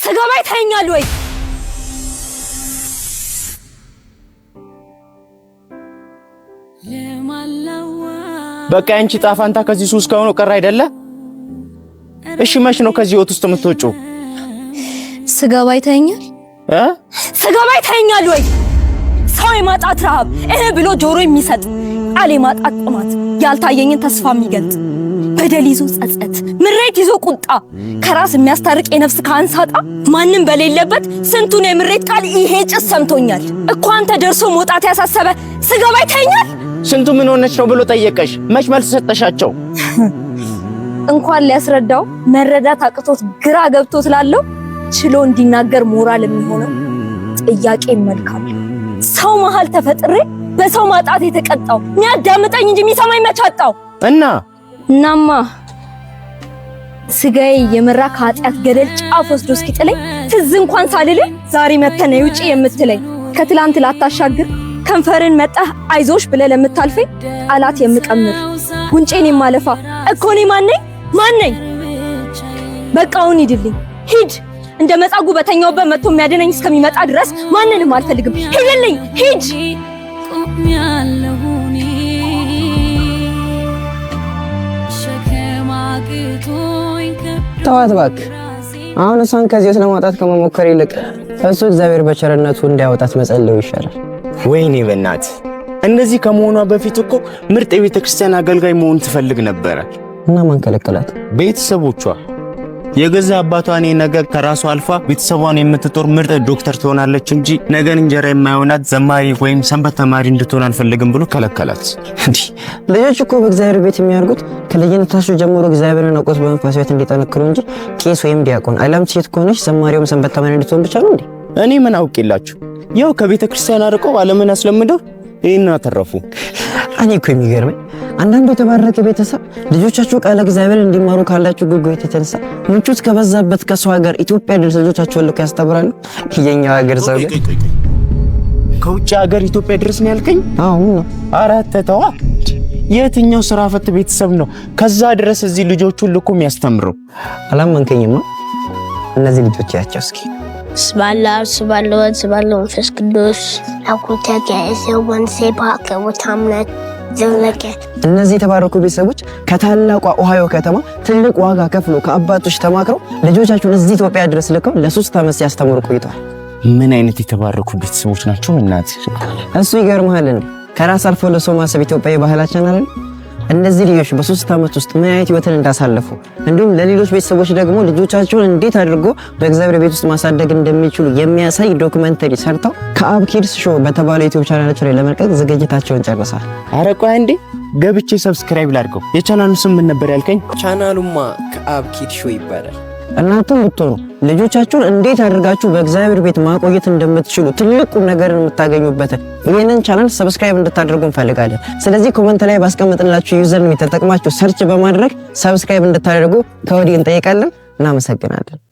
ስገባ ይተኛል ወይ? በቃ አንቺ ጣፋንታ ከዚህ ሱስ ከሆነ ቀር አይደለ? እሺ መች ነው ከዚህ ወጥ ውስጥ የምትወጪው? ስገባ ይተኛል ስገባ ይተኛል ወይ? ሰው የማጣት ረሃብ ብሎ ጆሮ የሚሰጥ ቃል የማጣት ጥማት ያልታየኝን ተስፋ የሚገልጥ በደል ይዞ ጸጸት ምሬት ይዞ ቁጣ ከራስ የሚያስታርቅ የነፍስ ካንሳጣ ማንንም በሌለበት ስንቱን የምሬት ቃል ይሄ ጭስ ሰምቶኛል እኮ አንተ ደርሶ መውጣት ያሳሰበ ስገባ ይተኛል። ስንቱ ምን ሆነች ነው ብሎ ጠየቀሽ? መች መልስ ሰጠሻቸው? እንኳን ሊያስረዳው መረዳት አቅቶት ግራ ገብቶት ላለው ችሎ እንዲናገር ሞራል የሚሆነው ጥያቄ መልካም ሰው መሃል ተፈጥሬ በሰው ማጣት የተቀጣው የሚያዳምጠኝ እንጂ የሚሰማኝ መቻጣው እናማ ስጋዬ የመራ ከኃጢአት ገደል ጫፍ ወስዶ እስኪጥለኝ ትዝ እንኳን ሳልል ዛሬ መተነ ውጪ የምትለኝ ከትላንት ላታሻግር ከንፈርን መጣህ አይዞሽ ብለህ ለምታልፈኝ ቃላት የምቀምር ጉንጬን የማለፋ እኮ እኔ ማነኝ? በቃውን ሂድልኝ ሂድ እንደ መጻጉ በተኛውበት መጥቶ የሚያድነኝ እስከሚመጣ ድረስ ማንንም አልፈልግም። ሂድልኝ ሂድ። ተዋት እባክህ። አሁን እሷን ከዚህ ውስጥ ለማውጣት ከመሞከር ይልቅ እሱ እግዚአብሔር በቸርነቱ እንዲያወጣት መጸለዩ ይሻላል። ወይኔ በእናት እንደዚህ ከመሆኗ በፊት እኮ ምርጥ የቤተክርስቲያን አገልጋይ መሆን ትፈልግ ነበር። እና ማን ከለከላት? ቤተሰቦቿ። የገዛ አባቷን ነገ ከራሷ አልፋ ቤተሰቧን የምትጦር ምርጥ ዶክተር ትሆናለች እንጂ ነገን እንጀራ የማይሆናት ዘማሪ ወይም ሰንበት ተማሪ እንድትሆን አልፈልግም ብሎ ከለከላት። ልጆች እኮ በእግዚአብሔር ቤት የሚያርጉት ከልጅነታቸው ጀምሮ እግዚአብሔርን አውቀው በመንፈስ ሕይወት እንዲጠነክሩ እንጂ ቄስ ወይም ዲያቆን አለም ሴት ከሆነች ዘማሪውም ሰንበት ተማሪ እንድትሆን ብቻ ነው እንዴ? እኔ ምን አውቄላችሁ? ያው ከቤተ ክርስቲያን አርቀው ዓለምን አስለምደው ይሄን አተረፉ። እኔ እኮ የሚገርመኝ አንዳንዱ የተባረከ ቤተሰብ ልጆቻቸው ቃለ እግዚአብሔር እንዲማሩ ካላቸው ጉጉት የተነሳ ምቾት ከበዛበት ከሰው ሀገር ኢትዮጵያ ድረስ ልጆቻቸውን ልከው ያስተምራሉ። የኛው ሀገር ሰው ከውጭ ሀገር ኢትዮጵያ ድረስ ነው ያልከኝ? አዎ ነው። አራት ተዋ። የትኛው ስራ ፈት ቤተሰብ ነው ከዛ ድረስ እዚህ ልጆቹን ልኮ የሚያስተምረው? አላመንከኝማ። እነዚህ ልጆች ያቸው እስኪ ስባለው መንፈስ ቅዱስ አኩተከ ወንሴ ፓከ ወታምነት ዘለቀ። እነዚህ የተባረኩ ቤተሰቦች ከታላቋ ኦሃዮ ከተማ ትልቅ ዋጋ ከፍሎ ከአባቶች ተማክረው ልጆቻቸውን እዚህ ኢትዮጵያ ድረስ ልከው ለ3 ዓመት ሲያስተምሩ ቆይተዋል። ምን አይነት የተባረኩ ቤተሰቦች ናቸው እናት! እሱ ይገርምሃል እንዴ ከራስ አልፎ ለሰው ማሰብ ኢትዮጵያዊ ባህላችን አይደል? እነዚህ ልጆች በ3 ዓመት ውስጥ ምን አይነት ህይወትን እንዳሳለፉ እንዲሁም ለሌሎች ቤተሰቦች ደግሞ ልጆቻቸውን እንዴት አድርጎ በእግዚአብሔር ቤት ውስጥ ማሳደግ እንደሚችሉ የሚያሳይ ዶክመንተሪ ሰርተው ከአብ ኪድስ ሾው በተባለው ዩቲዩብ ቻናላቸው ላይ ለመልቀቅ ዝግጅታቸውን ጨርሰዋል። ኧረ ቆይ አንዴ ገብቼ ሰብስክራይብ ላድርገው። የቻናሉ ስም ምን ነበር ያልከኝ? ቻናሉማ ከአብ ኪድስ ሾው ይባላል። እናንተም ብትሆኑ ልጆቻችሁን እንዴት አድርጋችሁ በእግዚአብሔር ቤት ማቆየት እንደምትችሉ ትልቁ ነገር የምታገኙበትን ይሄንን ቻናል ሰብስክራይብ እንድታደርጉ እንፈልጋለን። ስለዚህ ኮሜንት ላይ ባስቀምጥላችሁ ዩዘር ኔም ተጠቅማችሁ ሰርች በማድረግ ሰብስክራይብ እንድታደርጉ ከወዲህ እንጠይቃለን። እናመሰግናለን።